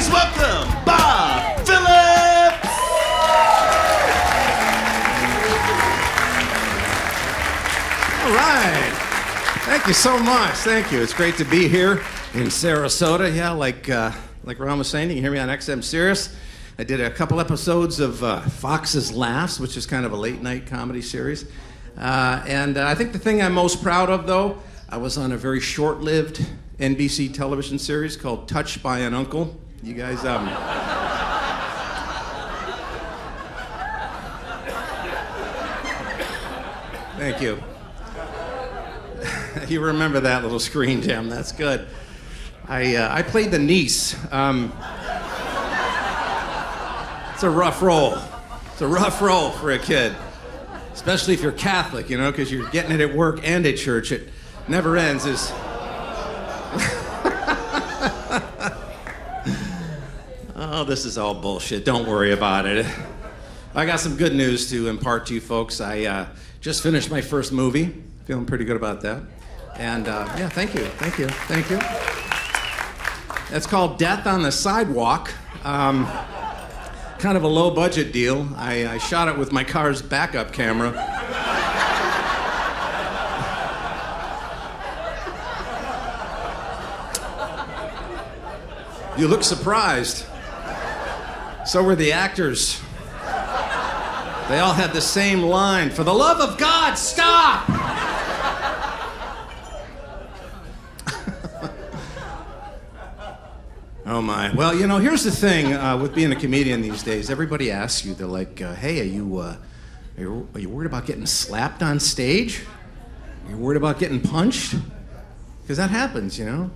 Please welcome Bob Phillips! All right. Thank you so much. Thank you. It's great to be here in Sarasota. Yeah, like Ron was saying, you can hear me on XM Sirius. I did a couple episodes of Fox's Laughs, which is kind of a late-night comedy series. And I think the thing I'm most proud of, though, I was on a very short-lived NBC television series called Touched by an Uncle. You guys, Thank you. You remember that little screen gem. That's good. I played the niece. It's a rough role. It's a rough role for a kid, especially if you're Catholic, you know, because you're getting it at work and at church. It never ends. Oh, this is all bullshit. Don't worry about it. I got some good news to impart to you folks. I just finished my first movie. Feeling pretty good about that. And yeah, thank you. It's called Death on the Sidewalk. Kind of a low-budget deal. I shot it with my car's backup camera. You look surprised. So were the actors. They all had the same line. For the love of God, stop! Oh my. Well, you know, here's the thing with being a comedian these days. Everybody asks you, they're like, hey, are you worried about getting slapped on stage? Are you worried about getting punched? Because that happens, you know?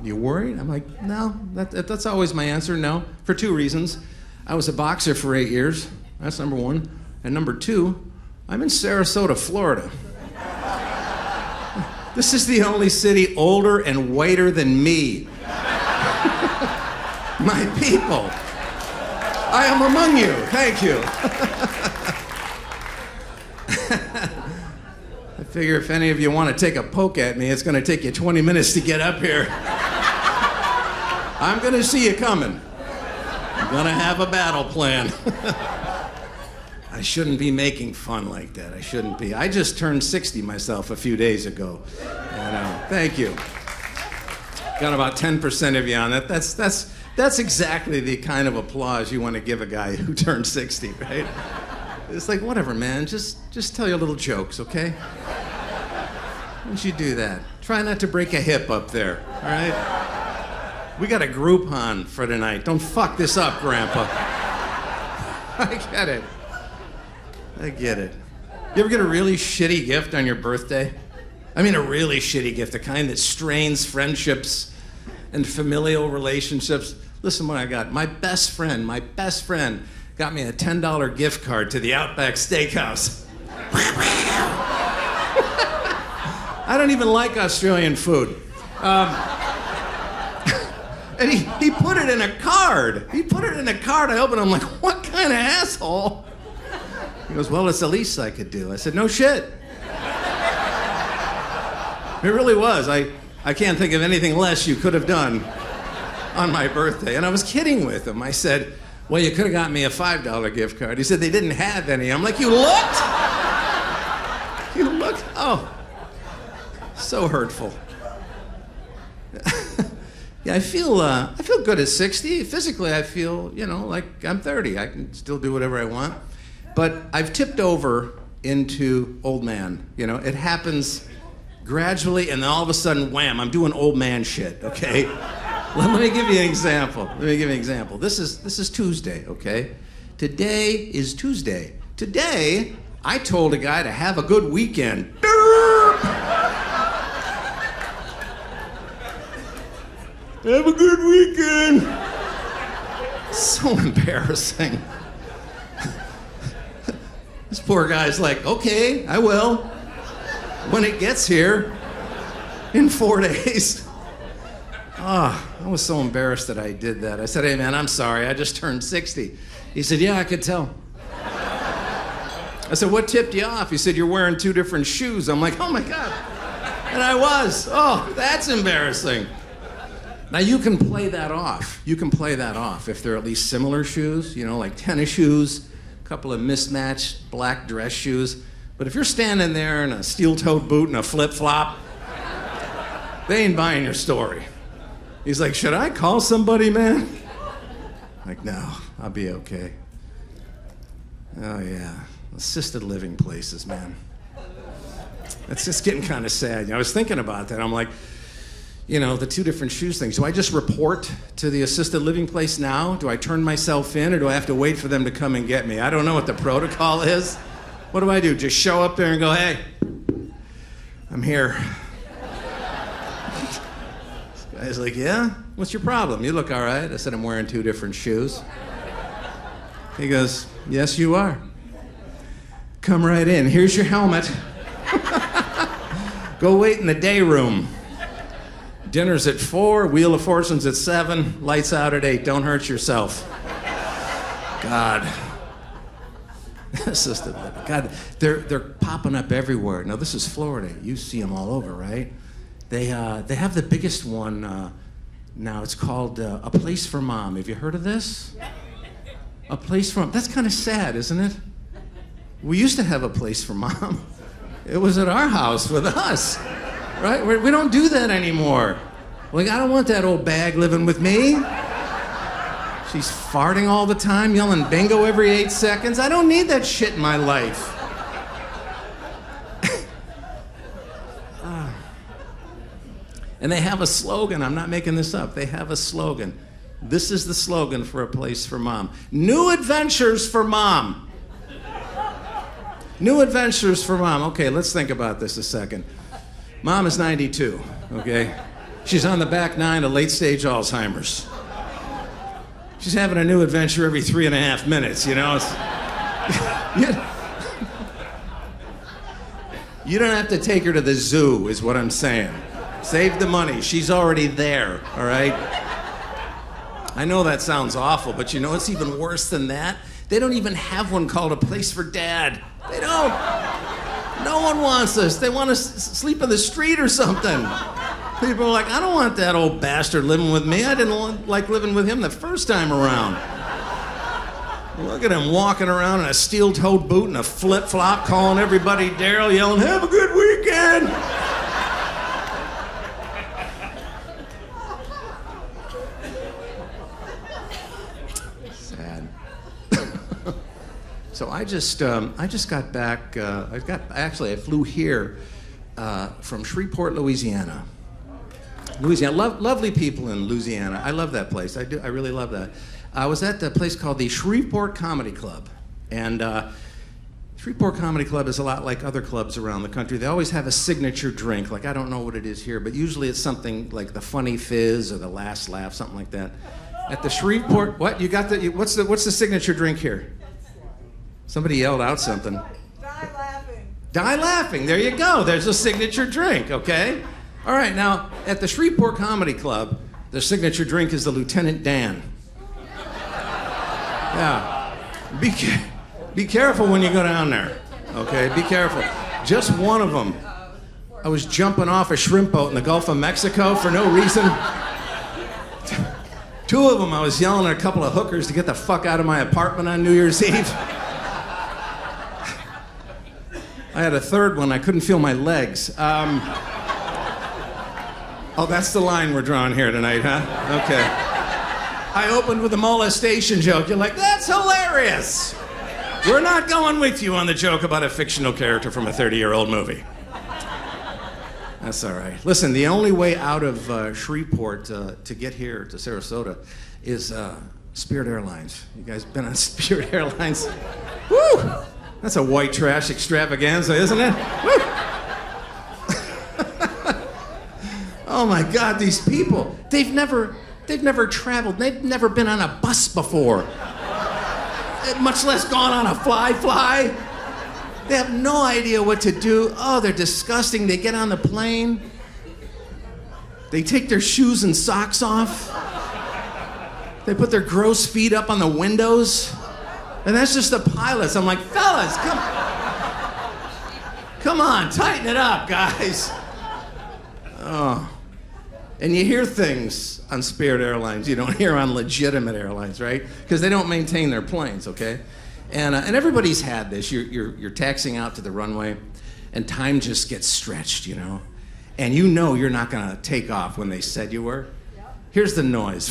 You worried? I'm like, no. That's always my answer, no. For two reasons. I was a boxer for 8 years. That's number one. And number two, I'm in Sarasota, Florida. This is the only city older and whiter than me. My people, I am among you. Thank you. I figure if any of you want to take a poke at me, it's going to take you 20 minutes to get up here. I'm going to see you coming. I'm going to have a battle plan. I shouldn't be making fun like that. I shouldn't be. I just turned 60 myself a few days ago. Thank you. Got about 10% of you on that. That's exactly the kind of applause you want to give a guy who turned 60, right? It's like, whatever, man. Just tell your little jokes, okay? Why don't you do that? Try not to break a hip up there, all right? We got a Groupon for tonight. Don't fuck this up, Grandpa. I get it. You ever get a really shitty gift on your birthday? I mean a really shitty gift, the kind that strains friendships and familial relationships. Listen what I got. My best friend got me a $10 gift card to the Outback Steakhouse. I don't even like Australian food. And he put it in a card. I opened it, I'm like, what kind of asshole? He goes, well, it's the least I could do. I said, no shit. It really was. I can't think of anything less you could have done on my birthday. And I was kidding with him. I said, well, you could have got me a $5 gift card. He said they didn't have any. I'm like, you looked? Oh, so hurtful. Yeah, I feel good at 60. Physically, I feel, like I'm 30. I can still do whatever I want. But I've tipped over into old man. It happens gradually, and then all of a sudden, wham, I'm doing old man shit, okay? Let me give you an example. This is Tuesday, okay? Today is Tuesday. Today, I told a guy to have a good weekend. Have a good weekend. So embarrassing. This poor guy's like, okay, I will. When it gets here, in 4 days. I was so embarrassed that I did that. I said, hey man, I'm sorry, I just turned 60. He said, yeah, I could tell. I said, what tipped you off? He said, you're wearing 2 different shoes. I'm like, oh my God. And I was. Oh, that's embarrassing. Now you can play that off. You can play that off if they're at least similar shoes, you know, like tennis shoes, a couple of mismatched black dress shoes. But if you're standing there in a steel-toed boot and a flip-flop, they ain't buying your story. He's like, should I call somebody, man? Like, no, I'll be okay. Oh, yeah. Assisted living places, man. It's just getting kind of sad. You know, I was thinking about that. I'm like, you know, the two different shoes things. Do I just report to the assisted living place now? Do I turn myself in, or do I have to wait for them to come and get me? I don't know what the protocol is. What do I do? Just show up there and go, hey, I'm here. This guy's like, yeah? What's your problem? You look all right. I said, I'm wearing two different shoes. He goes, yes, you are. Come right in. Here's your helmet. Go wait in the day room. Dinner's at 4, Wheel of Fortune's at 7, lights out at 8. Don't hurt yourself. God. Assisted living. God, they're popping up everywhere. Now, this is Florida. You see them all over, right? They have the biggest one now. It's called A Place for Mom. Have you heard of this? A Place for Mom. That's kind of sad, isn't it? We used to have a place for Mom. It was at our house with us, right? We don't do that anymore. Like, I don't want that old bag living with me. She's farting all the time, yelling bingo every 8 seconds. I don't need that shit in my life. And they have a slogan. I'm not making this up. They have a slogan. This is the slogan for A Place for Mom. New adventures for Mom. New adventures for Mom. Okay, let's think about this a second. Mom is 92, okay? She's on the back 9 of late-stage Alzheimer's. She's having a new adventure every 3.5 minutes, you know? You don't have to take her to the zoo, is what I'm saying. Save the money. She's already there, all right? I know that sounds awful, but you know what's even worse than that? They don't even have one called A Place for Dad. They don't. No one wants us. They want us to sleep in the street or something. People are like, I don't want that old bastard living with me. I didn't like living with him the first time around. Look at him walking around in a steel-toed boot and a flip-flop, calling everybody Daryl, yelling, have a good weekend. Sad. So I just got back. I flew here from Shreveport, Louisiana. Lovely people in Louisiana. I love that place. I really love that. I was at a place called the Shreveport Comedy Club, and Shreveport Comedy Club is a lot like other clubs around the country. They always have a signature drink. Like, I don't know what it is here, but usually it's something like the Funny Fizz or the Last Laugh, something like that. At the Shreveport, what you got? What's the signature drink here? Somebody yelled out something. Die laughing. Die laughing. There you go. There's a signature drink. Okay. All right. Now at the Shreveport Comedy Club, the signature drink is the Lieutenant Dan. Yeah. Be careful when you go down there. Okay. Be careful. Just one of them. I was jumping off a shrimp boat in the Gulf of Mexico for no reason. Two of them, I was yelling at a couple of hookers to get the fuck out of my apartment on New Year's Eve. I had a third one, I couldn't feel my legs. Oh, that's the line we're drawing here tonight, huh? Okay. I opened with a molestation joke. You're like, that's hilarious. We're not going with you on the joke about a fictional character from a 30-year-old movie. That's all right. Listen, the only way out of Shreveport to get here to Sarasota is Spirit Airlines. You guys been on Spirit Airlines? Woo! That's a white trash extravaganza, isn't it? Woo! Oh my God, these people, they've never traveled, they've never been on a bus before, much less gone on a fly. They have no idea what to do. Oh, they're disgusting. They get on the plane. They take their shoes and socks off. They put their gross feet up on the windows. And that's just the pilots. I'm like, fellas, come on, tighten it up, guys. Oh. And you hear things on Spirit Airlines you don't hear on legitimate airlines, right? Because they don't maintain their planes, okay? And everybody's had this. You're taxiing out to the runway, and time just gets stretched, you know? And you know you're not gonna take off when they said you were. Here's the noise.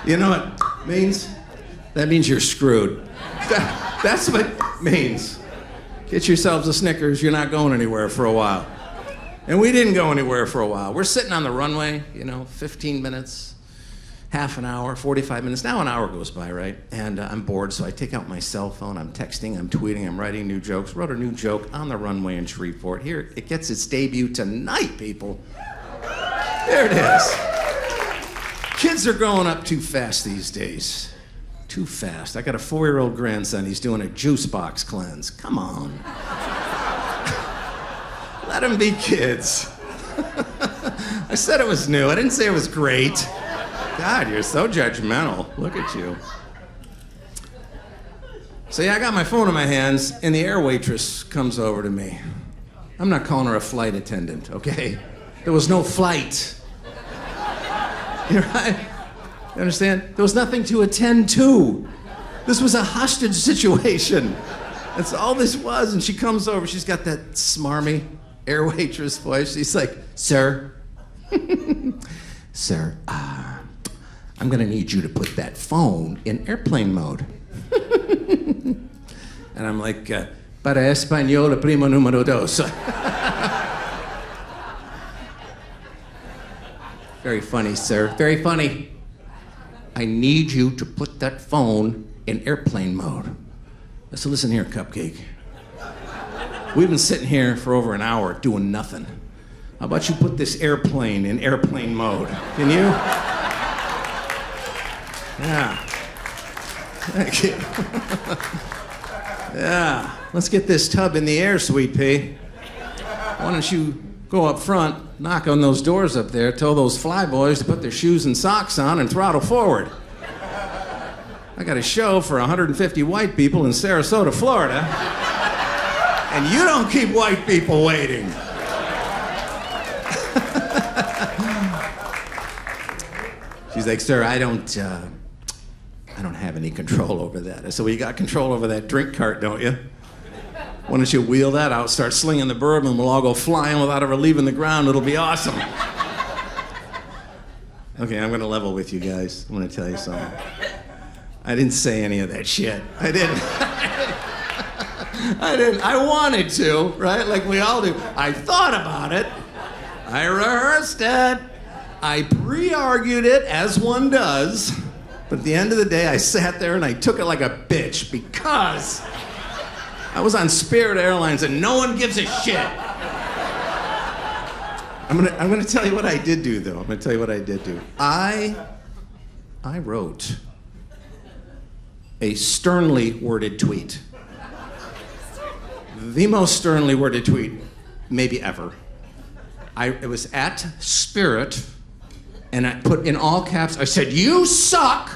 You know what it means? That means you're screwed. That's what it means. Get yourselves a Snickers, you're not going anywhere for a while. And we didn't go anywhere for a while. We're sitting on the runway, 15 minutes, half an hour, 45 minutes. Now an hour goes by, right? And I'm bored, so I take out my cell phone. I'm texting, I'm tweeting, I'm writing new jokes. Wrote a new joke on the runway in Shreveport. Here, it gets its debut tonight, people. There it is. Kids are growing up too fast these days. Too fast. I got a 4-year-old grandson. He's doing a juice box cleanse. Come on. Let them be kids. I said it was new. I didn't say it was great. God, you're so judgmental. Look at you. So yeah, I got my phone in my hands, and the air waitress comes over to me. I'm not calling her a flight attendant, okay? There was no flight. You right? You understand? There was nothing to attend to. This was a hostage situation. That's all this was. And she comes over. She's got that smarmy air waitress voice. She's like, "Sir, sir, I'm gonna need you to put that phone in airplane mode." And I'm like, "Para español, primo número dos." Very funny, sir. Very funny. I need you to put that phone in airplane mode. I said, "Listen here, Cupcake. We've been sitting here for over an hour doing nothing. How about you put this airplane in airplane mode? Can you?" Yeah. Thank you. Yeah. Let's get this tub in the air, sweet pea. Why don't you go up front, knock on those doors up there, tell those flyboys to put their shoes and socks on and throttle forward. I got a show for 150 white people in Sarasota, Florida, and you don't keep white people waiting. She's like, "Sir, I don't have any control over that." I said, "Well, you got control over that drink cart, don't you? Why don't you wheel that out, start slinging the bourbon, we'll all go flying without ever leaving the ground. It'll be awesome." Okay, I'm gonna level with you guys. I'm gonna tell you something. I didn't say any of that shit. I didn't. I wanted to, right? Like we all do. I thought about it. I rehearsed it. I pre-argued it, as one does. But at the end of the day, I sat there and I took it like a bitch because I was on Spirit Airlines and no one gives a shit. I'm gonna tell you what I did do, though. I'm gonna tell you what I did do. I wrote a sternly worded tweet. The most sternly worded tweet maybe ever. It was at Spirit, and I put in all caps, I said, "You suck!"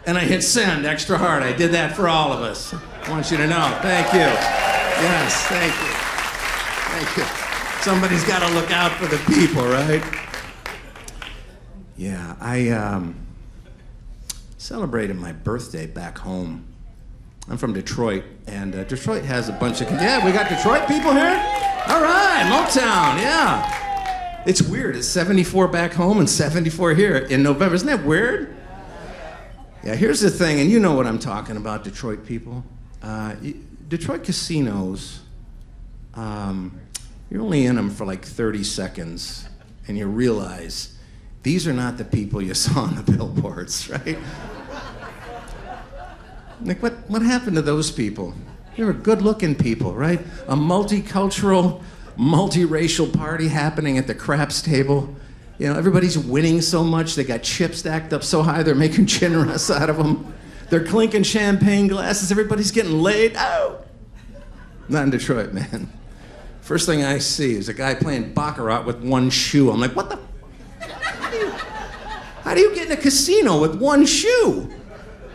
And I hit send extra hard. I did that for all of us. I want you to know. Thank you. Yes, thank you. Thank you. Somebody's got to look out for the people, right? Yeah, I celebrated my birthday back home. I'm from Detroit, and Detroit has a bunch of... Yeah, we got Detroit people here? All right, Motown, yeah. It's weird. It's 74 back home and 74 here in November. Isn't that weird? Yeah, here's the thing, and you know what I'm talking about, Detroit people. Detroit casinos, you're only in them for like 30 seconds, and you realize these are not the people you saw on the billboards, right? Like, what happened to those people? They were good-looking people, right? A multicultural, multiracial party happening at the craps table. You know, everybody's winning so much, they got chips stacked up so high they're making chin rests out of them. They're clinking champagne glasses, everybody's getting laid. Oh! Not in Detroit, man. First thing I see is a guy playing baccarat with one shoe. I'm like, what the? How do you get in a casino with one shoe?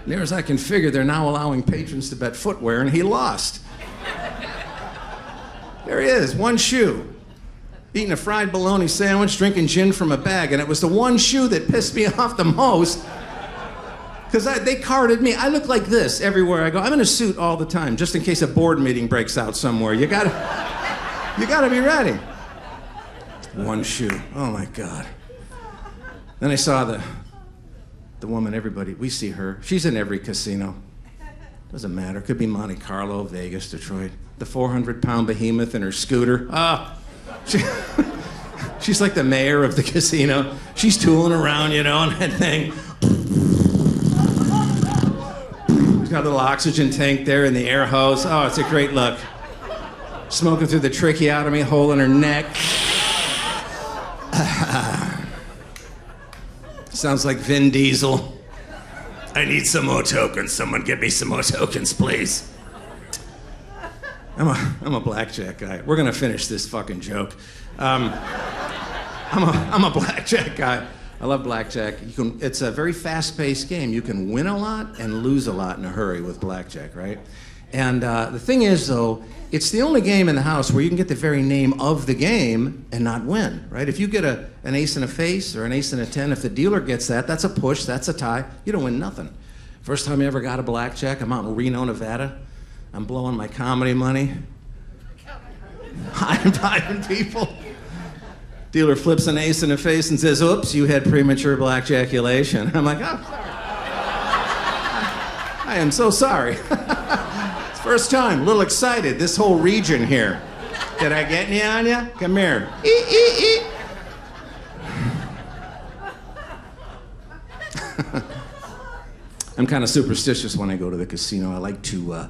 Near as I can figure, they're now allowing patrons to bet footwear, and he lost. There he is, one shoe. Eating a fried bologna sandwich, drinking gin from a bag, and it was the one shoe that pissed me off the most. Because they carded me. I look like this everywhere I go. I'm in a suit all the time, just in case a board meeting breaks out somewhere. You gotta be ready. One shoe. Oh my God. Then I saw the woman, everybody, we see her. She's in every casino. Doesn't matter. Could be Monte Carlo, Vegas, Detroit. The 400-pound behemoth in her scooter. She's like the mayor of the casino. She's tooling around, you know, on that thing. She's got a little oxygen tank there in the air hose. Oh, it's a great look. Smoking through the tracheotomy hole in her neck. Sounds like Vin Diesel. I need some more tokens. Someone give me some more tokens, please. I'm a blackjack guy. We're gonna finish this fucking joke. I'm a blackjack guy. I love blackjack. It's a very fast-paced game. You can win a lot and lose a lot in a hurry with blackjack, right? And the thing is, though, it's the only game in the house where you can get the very name of the game and not win, right? If you get an ace and a face or an ace and a 10, if the dealer gets that, that's a push, that's a tie. You don't win nothing. First time I ever got a blackjack, I'm out in Reno, Nevada. I'm blowing my comedy money. I'm buying people. Dealer flips an ace in the face and says, oops, you had premature blackjaculation. I'm like, oh, sorry. I am so sorry. It's first time, a little excited, this whole region here. Did I get any on ya? Come here. I'm kind of superstitious when I go to the casino. I like to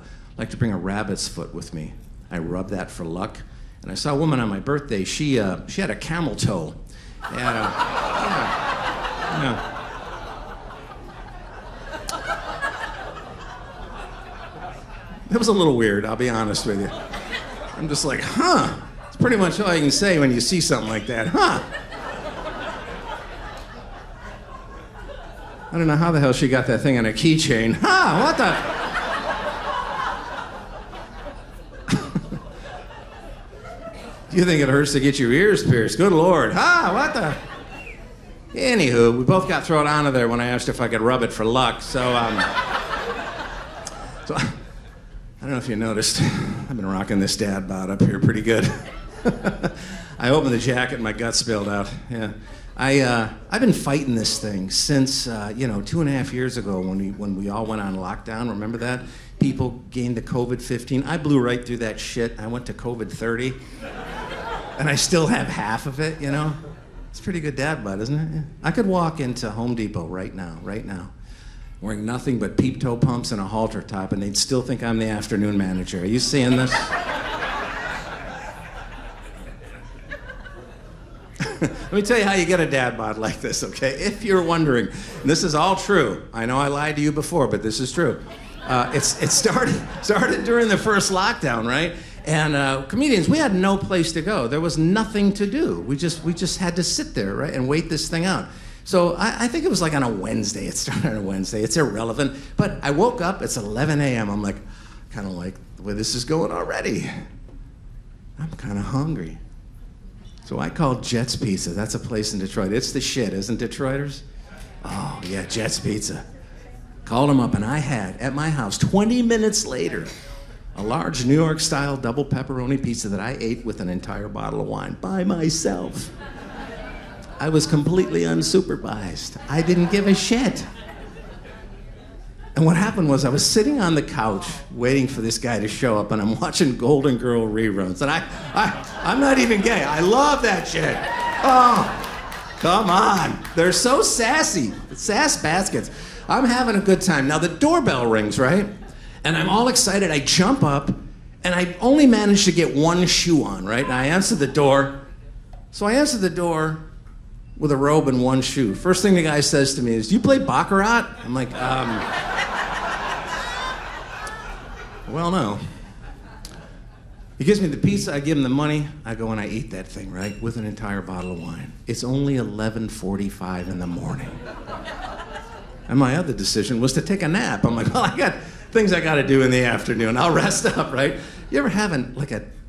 bring a rabbit's foot with me. I rub that for luck. And I saw a woman on my birthday. She had a camel toe. And, It was a little weird, I'll be honest with you. I'm just like, huh? It's pretty much all you can say when you see something like that, huh? I don't know how the hell she got that thing on a keychain. Huh, what the? You think it hurts to get your ears pierced? Good Lord. Huh, what the? Anywho, we both got thrown out of there when I asked if I could rub it for luck, so I don't know if you noticed, I've been rocking this dad bod up here pretty good. I opened the jacket and my gut spilled out, yeah. I've been fighting this thing since, 2.5 years ago when we all went on lockdown, remember that? People gained the COVID-15. I blew right through that shit. I went to COVID-30, and I still have half of it, you know? It's pretty good dad bod, isn't it? Yeah. I could walk into Home Depot right now, wearing nothing but peep toe pumps and a halter top, and they'd still think I'm the afternoon manager. Are you seeing this? Let me tell you how you get a dad bod like this, okay? If you're wondering, and this is all true. I know I lied to you before, but this is true. It started during the first lockdown, right? And comedians, we had no place to go. There was nothing to do. We just had to sit there, right, and wait this thing out. So I think it was like on a Wednesday. It started on a Wednesday. It's irrelevant. But I woke up, it's 11 a.m. I'm like, kind of like the way this is going already. I'm kind of hungry. So I called Jet's Pizza. That's a place in Detroit. It's the shit, isn't Detroiters? Oh, yeah, Jet's Pizza. Called them up, and I had, at my house, 20 minutes later, a large New York-style double pepperoni pizza that I ate with an entire bottle of wine by myself. I was completely unsupervised. I didn't give a shit. And what happened was I was sitting on the couch waiting for this guy to show up, and I'm watching Golden Girl reruns. And I'm not even gay. I love that shit. Oh, come on. They're so sassy. Sass baskets. I'm having a good time. Now the doorbell rings, right? And I'm all excited. I jump up, and I only managed to get one shoe on, right? And I answer the door. So I answer the door with a robe and one shoe. First thing the guy says to me is, "Do you play baccarat?" I'm like, well, no. He gives me the pizza, I give him the money, I go and I eat that thing, right, with an entire bottle of wine. It's only 11:45 in the morning. And my other decision was to take a nap. I'm like, well, I got things I gotta do in the afternoon. I'll rest up, right? You ever have an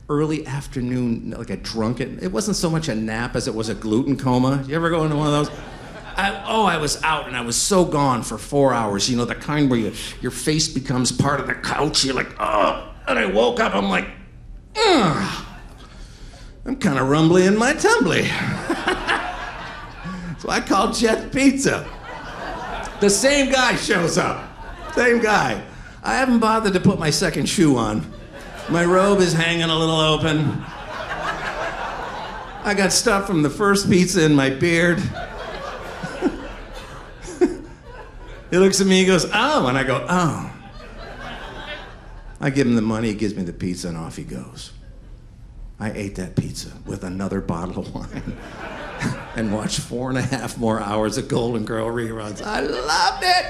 early afternoon, like a drunken, it wasn't so much a nap as it was a gluten coma. You ever go into one of those? I was out and I was so gone for 4 hours. You know, the kind where your face becomes part of the couch. You're like, oh, and I woke up, I'm like, I'm kind of rumbly in my tumbly. So I called Jet Pizza. The same guy shows up. Same guy. I haven't bothered to put my second shoe on. My robe is hanging a little open. I got stuff from the first pizza in my beard. He looks at me, he goes, oh, and I go, oh. I give him the money, he gives me the pizza, and off he goes. I ate that pizza with another bottle of wine and watched 4.5 more hours of Golden Girl reruns. I loved it.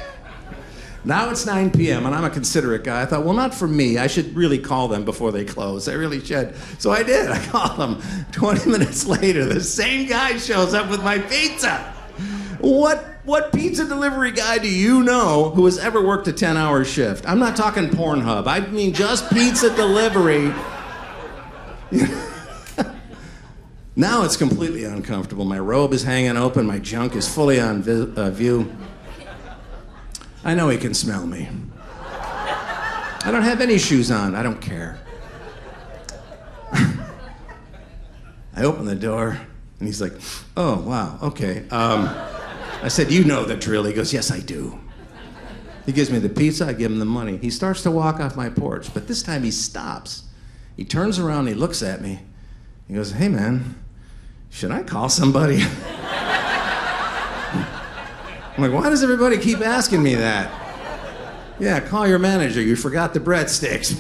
Now it's 9 p.m. and I'm a considerate guy. I thought, well, not for me. I should really call them before they close. I really should. So I did. I called them. 20 minutes later, the same guy shows up with my pizza. What pizza delivery guy do you know who has ever worked a 10-hour shift? I'm not talking Pornhub. I mean just pizza delivery. Now it's completely uncomfortable. My robe is hanging open. My junk is fully on view. I know he can smell me. I don't have any shoes on. I don't care. I open the door, and he's like, oh, wow, okay. I said, you know the drill. He goes, yes, I do. He gives me the pizza. I give him the money. He starts to walk off my porch, but this time he stops. He turns around, he looks at me. He goes, hey, man, should I call somebody? I'm like, why does everybody keep asking me that? Yeah, call your manager. You forgot the breadsticks.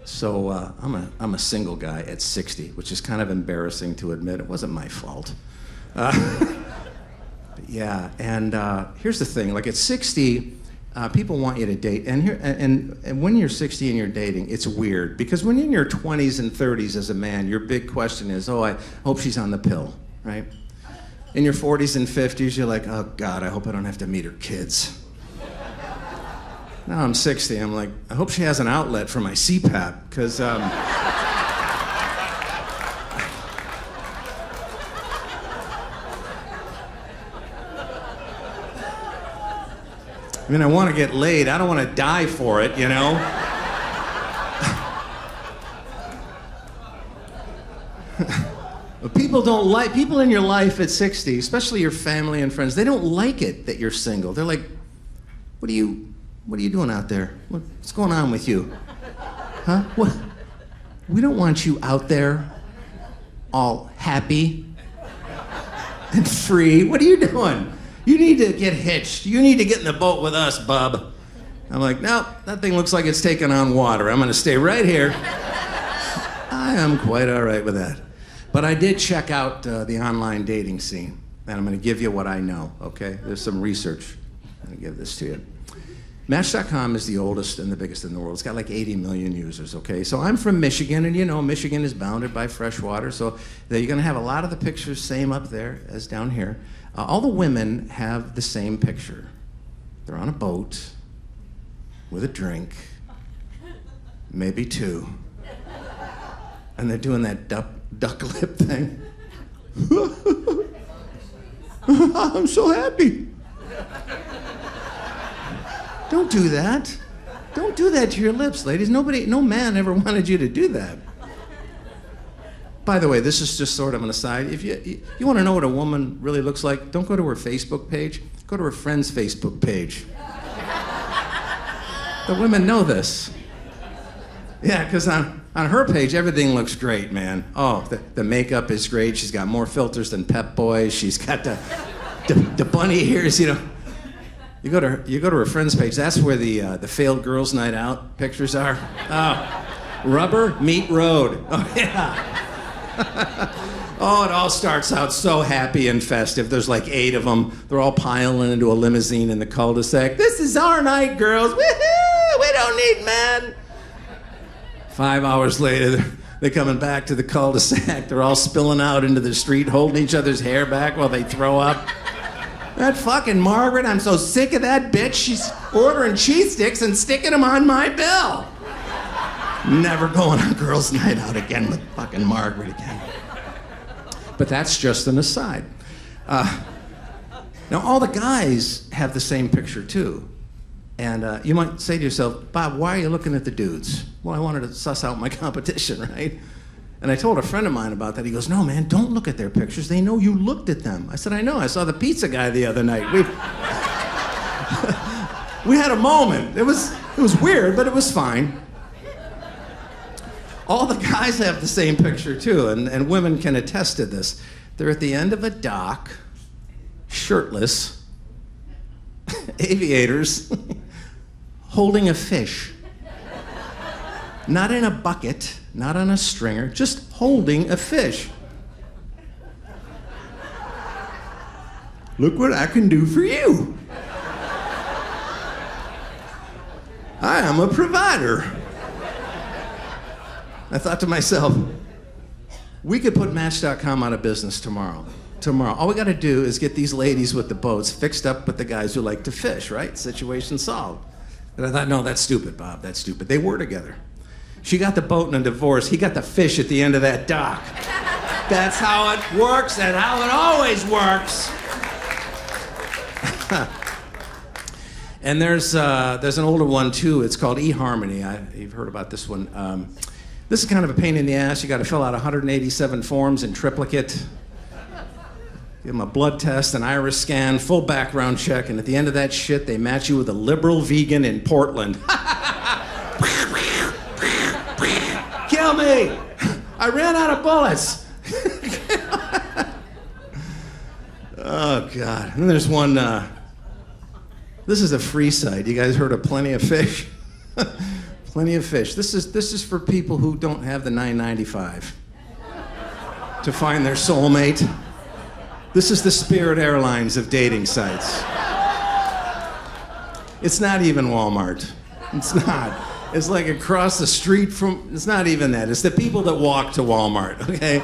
So I'm a single guy at 60, which is kind of embarrassing to admit. It wasn't my fault. Yeah, and here's the thing. Like at 60, people want you to date, and when you're 60 and you're dating, it's weird because when you're in your 20s and 30s as a man, your big question is, oh, I hope she's on the pill, right? In your 40s and 50s, you're like, oh God, I hope I don't have to meet her kids. Now I'm 60, I'm like, I hope she has an outlet for my CPAP, because I mean, I want to get laid. I don't want to die for it, you know? But people in your life at 60, especially your family and friends, they don't like it that you're single. They're like, what are you doing out there? What's going on with you? Huh? What? We don't want you out there all happy and free. What are you doing? You need to get hitched. You need to get in the boat with us, bub. I'm like, no, that thing looks like it's taking on water. I'm going to stay right here. I am quite all right with that. But I did check out the online dating scene, and I'm going to give you what I know, okay? There's some research. I'm going to give this to you. Match.com is the oldest and the biggest in the world. It's got like 80 million users, okay? So I'm from Michigan, and you know Michigan is bounded by fresh water, so you're going to have a lot of the pictures same up there as down here. All the women have the same picture. They're on a boat with a drink, maybe two, and they're doing that duck lip thing. I'm so happy. Don't do that. Don't do that to your lips, ladies. No man ever wanted you to do that. By the way, this is just sort of an aside. If you want to know what a woman really looks like, don't go to her Facebook page. Go to her friend's Facebook page. The women know this. Yeah, because on her page, everything looks great, man. Oh, the makeup is great. She's got more filters than Pep Boys. She's got the bunny ears, you know. You go to her friend's page. That's where the failed girls' night out pictures are. Oh, Rubber Meet Road. Oh yeah. Oh, it all starts out so happy and festive. There's like 8 of them. They're all piling into a limousine in the cul-de-sac. This is our night, girls. Woohoo! We don't don't need men. 5 hours later, they're coming back to the cul-de-sac. They're all spilling out into the street, holding each other's hair back while they throw up. That fucking Margaret, I'm so sick of that bitch. She's ordering cheese sticks and sticking them on my bill. Never going on girls' night out again with fucking Margaret again. But that's just an aside. Now, all the guys have the same picture, too. And you might say to yourself, Bob, why are you looking at the dudes? Well, I wanted to suss out my competition, right? And I told a friend of mine about that. He goes, no, man, don't look at their pictures. They know you looked at them. I said, I know. I saw the pizza guy the other night. We had a moment. It was weird, but it was fine. All the guys have the same picture, too, and women can attest to this. They're at the end of a dock, shirtless, aviators, holding a fish. Not in a bucket, not on a stringer, just holding a fish. Look what I can do for you. I am a provider. I thought to myself, we could put Match.com out of business tomorrow. All we got to do is get these ladies with the boats fixed up with the guys who like to fish, right? Situation solved. And I thought, no, that's stupid, Bob. That's stupid. They were together. She got the boat in a divorce. He got the fish at the end of that dock. That's how it works and how it always works. And there's an older one, too. It's called eHarmony. You've heard about this one. This is kind of a pain in the ass. You got to fill out 187 forms in triplicate. Give them a blood test, an iris scan, full background check, and at the end of that shit, they match you with a liberal vegan in Portland. Kill me! I ran out of bullets. Oh, God. And there's one, this is a free site. You guys heard of Plenty of Fish? Plenty of Fish. This is for people who don't have the $9.95 to find their soulmate. This is the Spirit Airlines of dating sites. It's not even Walmart. It's not. It's like across the street from, it's not even that. It's the people that walk to Walmart, okay?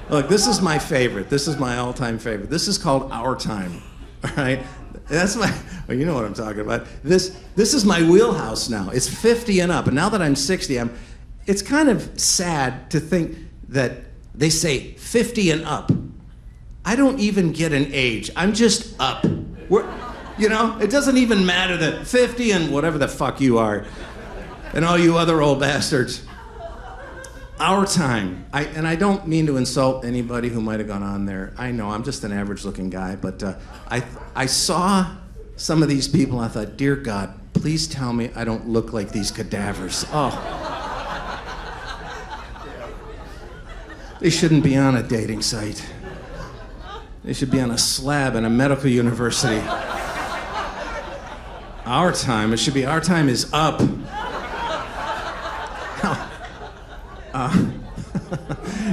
Look, this is my favorite. This is my all-time favorite. This is called Our Time, all right? That's my, well, you know what I'm talking about. This is my wheelhouse now. It's 50 and up. And now that I'm 60, it's kind of sad to think that they say 50 and up. I don't even get an age. I'm just up. It doesn't even matter that 50 and whatever the fuck you are, and all you other old bastards. Our time. And I don't mean to insult anybody who might have gone on there. I know, I'm just an average-looking guy, but I saw some of these people. I thought, dear God, please tell me I don't look like these cadavers. Oh. They shouldn't be on a dating site. They should be on a slab in a medical university. Our time. It should be our time is up.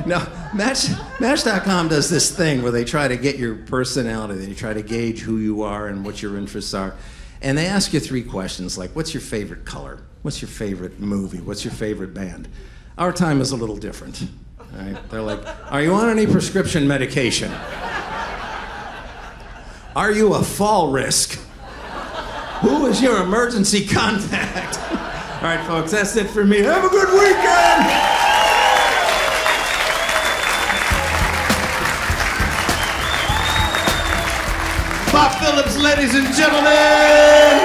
No, Match.com does this thing where they try to get your personality. They try to gauge who you are and what your interests are. And they ask you 3 questions like, what's your favorite color? What's your favorite movie? What's your favorite band? Our time is a little different. All right? They're like, are you on any prescription medication? Are you a fall risk? Who is your emergency contact? All right, folks, that's it for me. Have a good weekend! Bob Phillips, ladies and gentlemen!